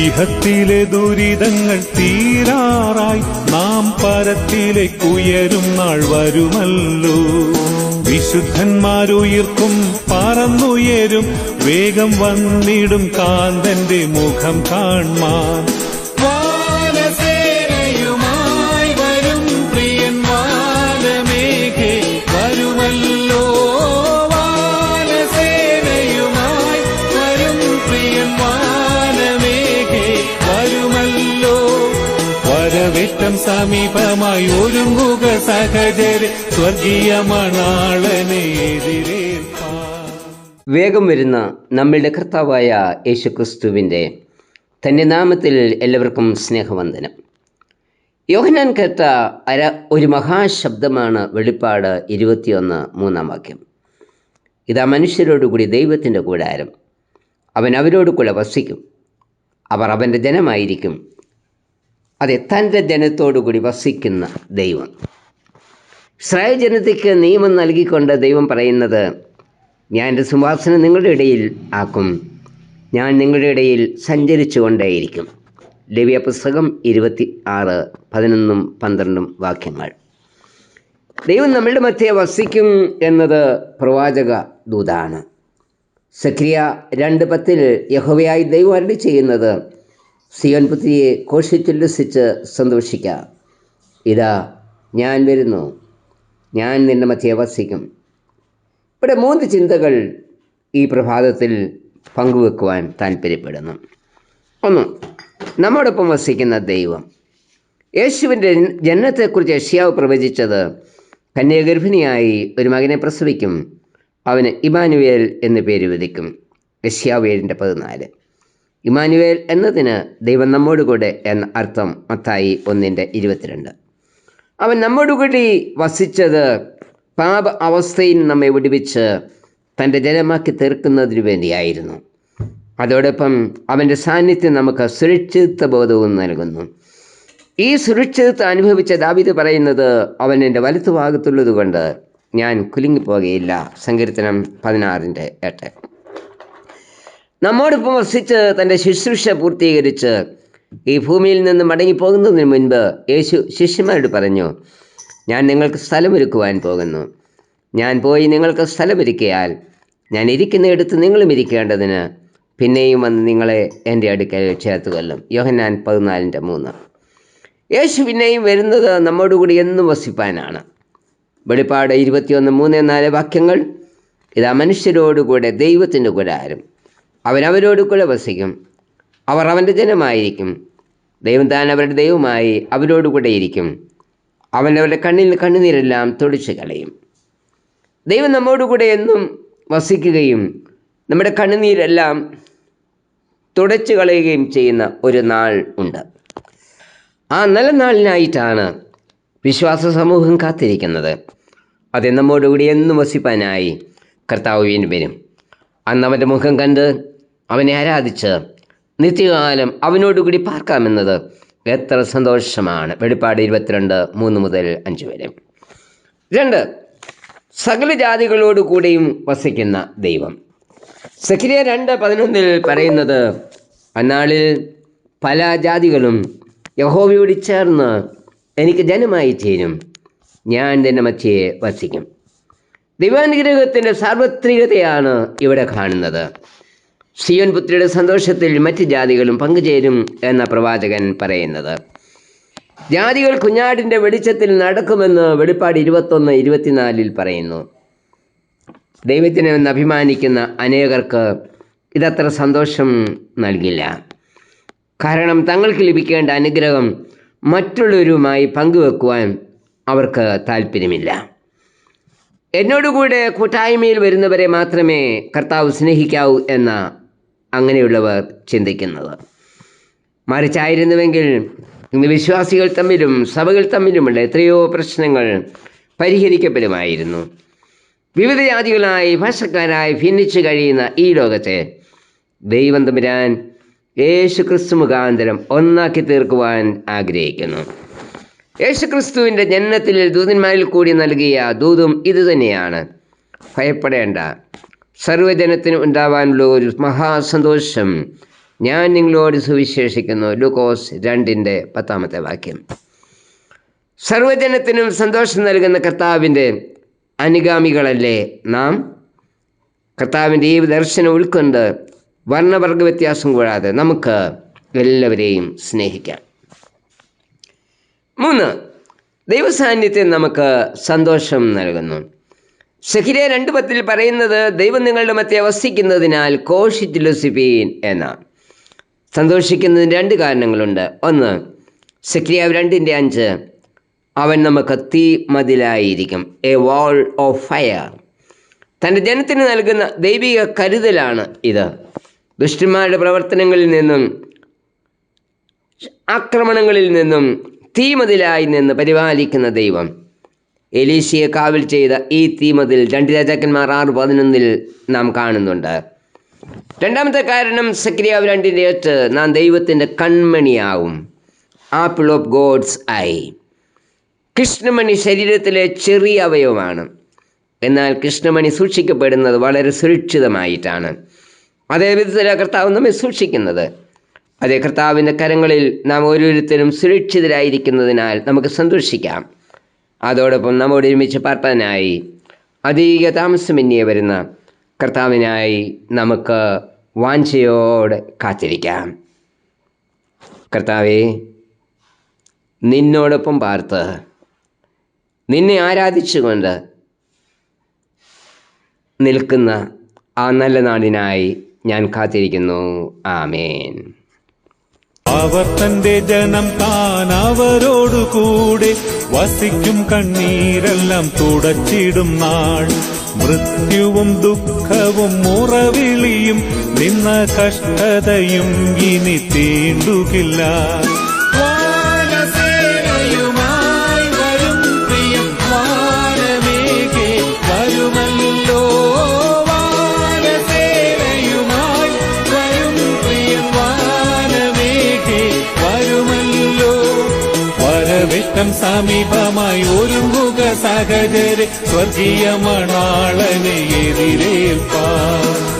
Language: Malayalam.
ഇഹത്തിലെ ദുരിതങ്ങൾ തീരാറായി നാം പരത്തിലേക്കുയരും നാൾ വരുമല്ലോ. വിശുദ്ധന്മാരുയിർക്കും പറന്നുയരും, വേഗം വന്നിടും കാന്തന്റെ മുഖം കാൺമാൻ. വാനസേനയുമായി വരും പ്രിയൻ വാനമേഘേ വരുമല്ലോ. വാനസേനയുമായി വരും പ്രിയൻ വാനമേഘേ വരുമല്ലോ. വരവേറ്റം സമീപമായി ഒരുങ്ങുക സഹചരെ, സ്വർഗീയ മണാളനെ എതിരേൽപ്പാൻ. വേഗം വരുന്ന നമ്മളുടെ കർത്താവായ യേശുക്രിസ്തുവിൻ്റെ തൻ്റെ നാമത്തിൽ എല്ലാവർക്കും സ്നേഹവന്ദനം. യോഹന്നാൻ കേട്ട ഒരു മഹാശബ്ദമാണ് വെളിപ്പാട് 21:3. ഇതാ മനുഷ്യരോടുകൂടി ദൈവത്തിൻ്റെ കൂടാരം, അവൻ അവരോട് കൂടെ വസിക്കും, അവർ അവൻ്റെ ജനമായിരിക്കും. അതെ, തൻ്റെ ജനത്തോടുകൂടി വസിക്കുന്ന ദൈവം. ഇസ്രായേൽ ജനതയ്ക്ക് നിയമം നൽകിക്കൊണ്ട് ദൈവം പറയുന്നത്, ഞാൻ എൻ്റെ സിംഹാസനം നിങ്ങളുടെ ഇടയിൽ ആക്കും, ഞാൻ നിങ്ങളുടെ ഇടയിൽ സഞ്ചരിച്ചു കൊണ്ടേയിരിക്കും. ലേവ്യ പുസ്തകം 26:11-12 വാക്യങ്ങൾ. ദൈവം നമ്മളുടെ മധ്യേ വസിക്കും എന്നത് പ്രവാചക ദൂതാണ്. സക്രിയ 2:10 യഹോവയായി ദൈവം അരുളി ചെയ്യുന്നത്, സിയോൻ പുത്രിയെ ഘോഷിച്ചുല്ലസിച്ച് സന്തോഷിക്കുക, ഇതാ ഞാൻ വരുന്നു, ഞാൻ നിന്റെ മധ്യേ വസിക്കും. ഇവിടെ 3 ചിന്തകൾ ഈ പ്രഭാതത്തിൽ പങ്കുവെക്കുവാൻ താല്പര്യപ്പെടുന്നു. 1, നമ്മോടൊപ്പം വസിക്കുന്ന ദൈവം. യേശുവിൻ്റെ ജനനത്തെക്കുറിച്ച് യെശയ്യാവ് പ്രവചിച്ചത്, കന്യാഗർഭിണിയായി ഒരു മകനെ പ്രസവിക്കും, അവന് ഇമ്മാനുവേൽ എന്ന് പേര് വിളിക്കും. യെശയ്യാവ് 7:14. ഇമ്മാനുവേൽ എന്നതിന് ദൈവം നമ്മോടുകൂടെ എന്ന അർത്ഥം. മത്തായി 1:22. അവൻ നമ്മോടുകൂടി വസിച്ചത് പാപ അവസ്ഥയിൽ നമ്മെ വിടുവിച്ച് തൻ്റെ ജനമാക്കി തീർക്കുന്നതിനു വേണ്ടിയായിരുന്നു. അതോടൊപ്പം അവൻ്റെ സാന്നിധ്യം നമുക്ക് സുരക്ഷിത ബോധവും നൽകുന്നു. ഈ സുരക്ഷിതത്വം അനുഭവിച്ച ദാവീദ് പറയുന്നത്, അവൻ എൻ്റെ വലത്തുഭാഗത്തുള്ളത് കൊണ്ട് ഞാൻ കുലുങ്ങിപ്പോകുകയില്ല. സങ്കീർത്തനം 16:8. നമ്മോടൊപ്പം വസിച്ച് തൻ്റെ ശുശ്രൂഷ പൂർത്തീകരിച്ച് ഈ ഭൂമിയിൽ നിന്ന് മടങ്ങിപ്പോകുന്നതിന് മുൻപ് യേശു ശിഷ്യന്മാരോട് പറഞ്ഞു, ഞാൻ നിങ്ങൾക്ക് സ്ഥലമൊരുക്കുവാൻ പോകുന്നു. ഞാൻ പോയി നിങ്ങൾക്ക് സ്ഥലമൊരുക്കിയാൽ ഞാൻ ഇരിക്കുന്നിടത്ത് നിങ്ങളും ഇരിക്കേണ്ടതിന് പിന്നെയും വന്ന് നിങ്ങളെ എൻ്റെ അടുക്കൽ ചേർത്തുകൊള്ളും. യോഹന്നാൻ 14:3. യേശു പിന്നെയും വരുന്നത് നമ്മോടുകൂടി എന്നും വസിപ്പാനാണ്. വെളിപ്പാട് 21:3-4 വാക്യങ്ങൾ. ഇതാ മനുഷ്യരോടുകൂടെ ദൈവത്തിൻ്റെ കൂടാരം, അവൻ അവരോട് കൂടെ വസിക്കും, അവർ അവൻ്റെ ജനമായിരിക്കും. ദൈവം താൻ അവരുടെ ദൈവമായി അവരോടുകൂടെ ഇരിക്കും, അവൻ അവരുടെ കണ്ണിൽ കണ്ണുനീരെല്ലാം തുടച്ചു കളയും. ദൈവം നമ്മോടുകൂടെ എന്നും വസിക്കുകയും നമ്മുടെ കണ്ണുനീരെല്ലാം തുടച്ചു കളയുകയും ചെയ്യുന്ന ഒരു നാൾ ഉണ്ട്. ആ നല്ല നാളിനായിട്ടാണ് വിശ്വാസ സമൂഹം കാത്തിരിക്കുന്നത്. അത് നമ്മോടുകൂടി എന്നും വസിപ്പാനായി കർത്താവ് വീണ്ടും വരും. അന്ന് അവൻ്റെ മുഖം കണ്ട് അവനെ ആരാധിച്ച് നിത്യകാലം അവനോടുകൂടി പാർക്കാമെന്നത് എത്ര സന്തോഷമാണ്. വെളിപ്പാട് 22:3-5 വരെ. 2, സകല ജാതികളോടുകൂടെയും വസിക്കുന്ന ദൈവം. സക്രിയ 2:11 പറയുന്നത്, അന്നാളിൽ പല ജാതികളും യഹോവയോട് ചേർന്ന് എനിക്ക് ജനമായി ചേരും, ഞാൻ നിന്റെ മധ്യേ വസിക്കും. ദൈവാനുഗ്രഹത്തിൻ്റെ സാർവത്രികതയാണ് ഇവിടെ കാണുന്നത്. സിയോൻ പുത്രിയുടെ സന്തോഷത്തിൽ മറ്റ് ജാതികളും പങ്കുചേരും എന്ന പ്രവാചകൻ പറയുന്നത്. ജാതികൾ കുഞ്ഞാടിൻ്റെ വെളിച്ചത്തിൽ നടക്കുമെന്ന് വെളിപ്പാട് 21:24 പറയുന്നു. ദൈവത്തിനെന്ന് അഭിമാനിക്കുന്ന അനേകർക്ക് ഇതത്ര സന്തോഷം നൽകില്ല. കാരണം തങ്ങൾക്ക് ലഭിക്കേണ്ട അനുഗ്രഹം മറ്റുള്ളവരുമായി പങ്കുവെക്കുവാൻ അവർക്ക് താല്പര്യമില്ല. എന്നോടുകൂടെ കൂട്ടായ്മയിൽ വരുന്നവരെ മാത്രമേ കർത്താവ് സ്നേഹിക്കാവൂ എന്ന അങ്ങനെയുള്ളവർ ചിന്തിക്കുന്നത്. മറിച്ചായിരുന്നുവെങ്കിൽ ഇന്ന് വിശ്വാസികൾ തമ്മിലും സഭകൾ തമ്മിലുമുള്ള എത്രയോ പ്രശ്നങ്ങൾ പരിഹരിക്കപ്പെടുമായിരുന്നു. വിവിധ ജാതികളായി ഭാഷക്കാരായി ഭിന്നിച്ചു കഴിയുന്ന ഈ ലോകത്തെ ദൈവം തമ്പുരാൻ യേശുക്രിസ്തു മുഖാന്തരം ഒന്നാക്കി തീർക്കുവാൻ ആഗ്രഹിക്കുന്നു. യേശുക്രിസ്തുവിൻ്റെ ജനനത്തിൽ ദൂതന്മാരിൽ കൂടി നൽകിയ ദൂതും ഇതുതന്നെയാണ്. ഭയപ്പെടേണ്ട, സർവ്വജനത്തിനും ഉണ്ടാവാനുള്ള ഒരു മഹാസന്തോഷം ഞാൻ നിങ്ങളോട് സുവിശേഷിക്കുന്നു. ലൂക്കോസ് 2:10 സർവജനത്തിനും സന്തോഷം നൽകുന്ന കർത്താവിൻ്റെ അനുഗാമികളല്ലേ നാം? കർത്താവിൻ്റെ ഈ ദർശനം ഉൾക്കൊണ്ട് വർണ്ണവർഗ വ്യത്യാസം കൂടാതെ നമുക്ക് എല്ലാവരെയും സ്നേഹിക്കാം. 3. ദൈവസാന്നിധ്യം നമുക്ക് സന്തോഷം നൽകുന്നു. സെഖര്യാ 2:10 പറയുന്നത്, ദൈവം നിങ്ങളുടെ മധ്യേ വസിക്കുന്നതിനാൽ ഘോഷിച്ചുല്ലസിപ്പീൻ എന്നാണ്. സന്തോഷിക്കുന്നതിന് 2 കാരണങ്ങളുണ്ട്. 1, സെഖര്യാ 2:5, അവൻ നമുക്ക് തീ മതിലായിരിക്കും, എ വാൾ ഓഫ് ഫയർ. തൻ്റെ ജനത്തിന് നൽകുന്ന ദൈവിക കരുതലാണ് ഇത്. ദുഷ്ടന്മാരുടെ പ്രവർത്തനങ്ങളിൽ നിന്നും ആക്രമണങ്ങളിൽ നിന്നും തീമതിലായി നിന്ന് പരിപാലിക്കുന്ന ദൈവം എലീശയെ കാവൽ ചെയ്ത ഈ തീമതിൽ 2 രാജാക്കന്മാർ 6:11 നാം കാണുന്നുണ്ട്. 2ാമത്തെ കാരണം സെഖര്യാ 2:8, നാം ദൈവത്തിൻ്റെ കൺമണിയാവും, ആപ്പിൾ ഓഫ് ഗോഡ്സ് ഐ. കൃഷ്ണമണി ശരീരത്തിലെ ചെറിയ അവയവമാണ്. എന്നാൽ കൃഷ്ണമണി സൂക്ഷിക്കപ്പെടുന്നത് വളരെ സുരക്ഷിതമായിട്ടാണ്. അതേ വിധത്തിലാണ് കർത്താവ് നമ്മെ സൂക്ഷിക്കുന്നത്. അതേ കർത്താവിൻ്റെ കരങ്ങളിൽ നാം ഓരോരുത്തരും സുരക്ഷിതരായിരിക്കുന്നതിനാൽ നമുക്ക് സന്തോഷിക്കാം. അതോടൊപ്പം നമ്മോട് ഒരുമിച്ച് പാർപ്പാനായി അധിക താമസമന്യേ വരുന്ന കർത്താവിനായി നമുക്ക് വാഞ്ചയോടെ കാത്തിരിക്കാം. കർത്താവേ, നിന്നോടൊപ്പം പാർത്ത് നിന്നെ ആരാധിച്ചുകൊണ്ട് നിൽക്കുന്ന ആ നല്ല നാടിനായി ഞാൻ കാത്തിരിക്കുന്നു. ആമേൻ. അവർ തന്റെ ജനം താൻ അവരോടു കൂടെ വസിക്കും, കണ്ണീരെല്ലാം തുടച്ചിടും നാൾ. മൃത്യുവും ദുഃഖവും മുറവിളിയും നിന്ന കഷ്ടതയും ഇനി തീണ്ടുകില്ല. വാനസേനയുമായി വരും പ്രിയൻ വാനമേഘേ വരുമല്ലോ. വാനസേനയുമായി വരും പ്രിയൻ വാനമേഘേ വരുമല്ലോ. വരവിട്ടം സമീപമായി ഒരുങ്ങുക സഹചരെ, സ്വർഗീയ മണാളനെ എതിരേൽപ്പാൻ.